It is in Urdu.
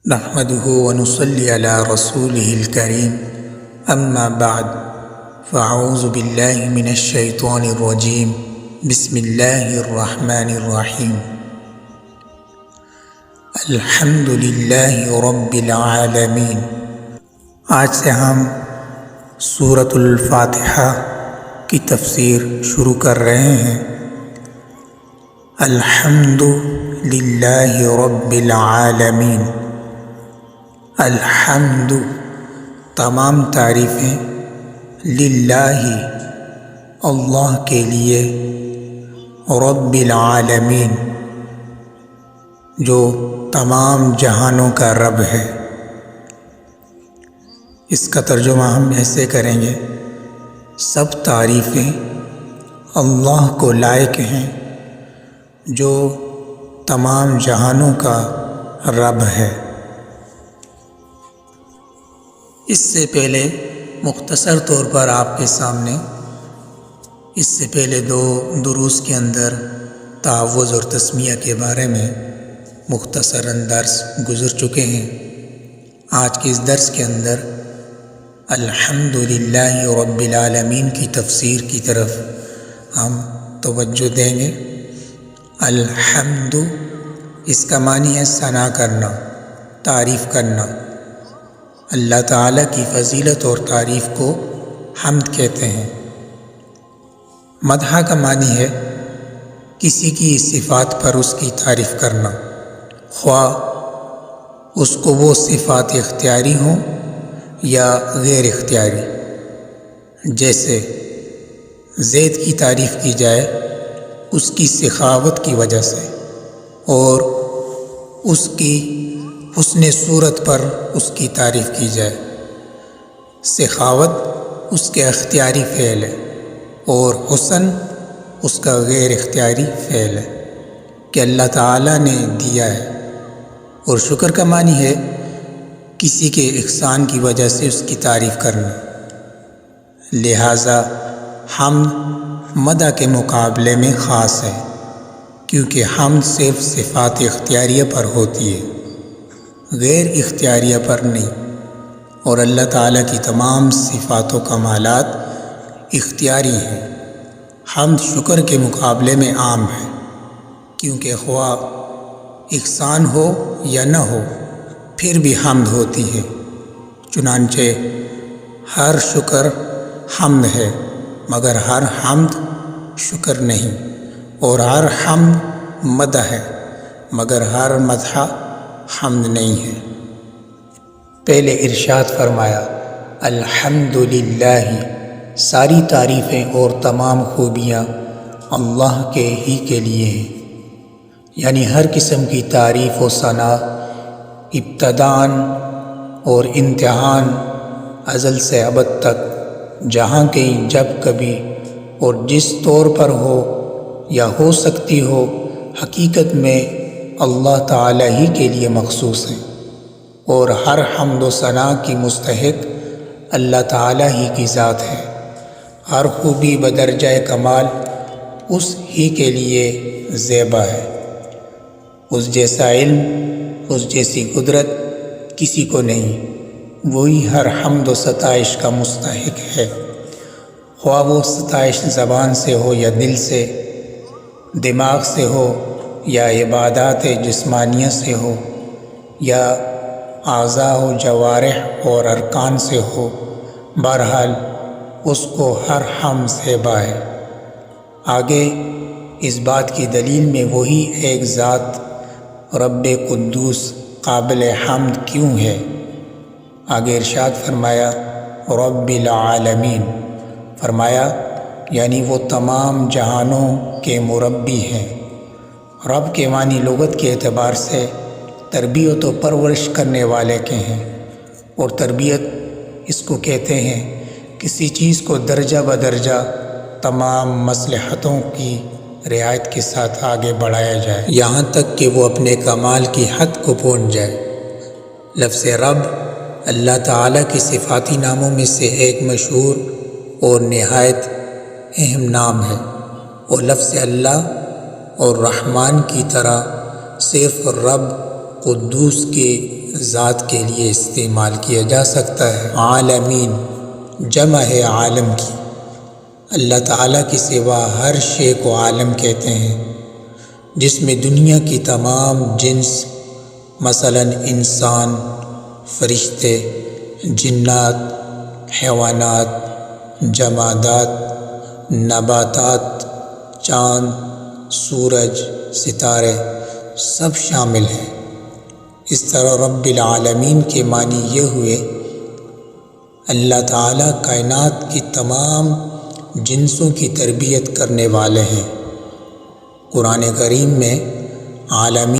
نحمده ونصلي على رسوله الكريم أما بعد فأعوذ بالله من الشيطان الرجيم بسم الله الرحمن الرحيم الحمد لله رب العالمين۔ آج سے ہم سورۃ الفاتحہ کی تفسیر شروع کر رہے ہیں۔ الحمد للہ رب العالمین۔ الحمد تمام تعریفیں، للہ اللہ کے لیے، رب العالمین جو تمام جہانوں کا رب ہے۔ اس کا ترجمہ ہم ایسے کریں گے، سب تعریفیں اللہ کو لائق ہیں جو تمام جہانوں کا رب ہے۔ اس سے پہلے مختصر طور پر آپ کے سامنے اس سے پہلے 2 دروس کے اندر تعوذ اور تسمیہ کے بارے میں مختصراً درس گزر چکے ہیں۔ آج کے اس درس کے اندر الحمد للہ رب العالمین کی تفسیر کی طرف ہم توجہ دیں گے۔ الحمد اس کا معنی ہے ثنا کرنا، تعریف کرنا۔ اللہ تعالیٰ کی فضیلت اور تعریف کو حمد کہتے ہیں۔ مدح کا معنی ہے کسی کی صفات پر اس کی تعریف کرنا، خواہ اس کو وہ صفات اختیاری ہوں یا غیر اختیاری۔ جیسے زید کی تعریف کی جائے اس کی سخاوت کی وجہ سے، اور اس کی حسن صورت پر اس کی تعریف کی جائے۔ سخاوت اس کے اختیاری فعل ہے اور حسن اس کا غیر اختیاری فعل ہے کہ اللہ تعالیٰ نے دیا ہے۔ اور شکر کا معنی ہے کسی کے احسان کی وجہ سے اس کی تعریف کرنا۔ لہٰذا حمد مدح کے مقابلے میں خاص ہے، کیونکہ حمد صرف صفات اختیاریہ پر ہوتی ہے، غیر اختیاریہ پر نہیں۔ اور اللہ تعالیٰ کی تمام صفات و کمالات اختیاری ہیں۔ حمد شکر کے مقابلے میں عام ہے، کیونکہ خواہ احسان ہو یا نہ ہو پھر بھی حمد ہوتی ہے۔ چنانچہ ہر شکر حمد ہے، مگر ہر حمد شکر نہیں، اور ہر حمد مدح ہے، مگر ہر مدح حمد نہیں ہے۔ پہلے ارشاد فرمایا الحمد للہ، ساری تعریفیں اور تمام خوبیاں اللہ کے ہی کے لیے ہیں، یعنی ہر قسم کی تعریف و ثنا ابتداً اور انتہاً، ازل سے ابد تک، جہاں کہیں جب کبھی اور جس طور پر ہو یا ہو سکتی ہو، حقیقت میں اللہ تعالیٰ ہی کے لیے مخصوص ہیں، اور ہر حمد و ثنا کی مستحق اللہ تعالیٰ ہی کی ذات ہے۔ ہر خوبی بدرجہ کمال اس ہی کے لیے زیبا ہے۔ اس جیسا علم، اس جیسی قدرت کسی کو نہیں۔ وہی ہر حمد و ستائش کا مستحق ہے، خواہ وہ ستائش زبان سے ہو یا دل سے، دماغ سے ہو یا عبادات جسمانیہ سے ہو، یا اعضاء و جوارح اور ارکان سے ہو، بہرحال اس کو ہر حمد زیبا ہے۔ آگے اس بات کی دلیل میں وہی ایک ذات رب قدوس قابل حمد کیوں ہے۔ آگے ارشاد فرمایا رب العالمین، فرمایا یعنی وہ تمام جہانوں کے مربی ہیں۔ رب کے معنی لغت کے اعتبار سے تربیت و پرورش کرنے والے کے ہیں، اور تربیت اس کو کہتے ہیں کسی چیز کو درجہ بدرجہ تمام مصلحتوں کی رعایت کے ساتھ آگے بڑھایا جائے، یہاں تک کہ وہ اپنے کمال کی حد کو پہنچ جائے۔ لفظ رب اللہ تعالیٰ کے صفاتی ناموں میں سے ایک مشہور اور نہایت اہم نام ہے، اور لفظ اللہ اور رحمان کی طرح صرف رب قدوس کے ذات کے لیے استعمال کیا جا سکتا ہے۔ عالمین جمع ہے عالم کی۔ اللہ تعالیٰ کے سوا ہر شے کو عالم کہتے ہیں، جس میں دنیا کی تمام جنس، مثلاً انسان، فرشتے، جنات، حیوانات، جمادات، نباتات، چاند، سورج، ستارے سب شامل ہیں۔ اس طرح رب العالمین کے معنی یہ ہوئے اللہ تعالیٰ کائنات کی تمام جنسوں کی تربیت کرنے والے ہیں۔ قرآن کریم میں عالمین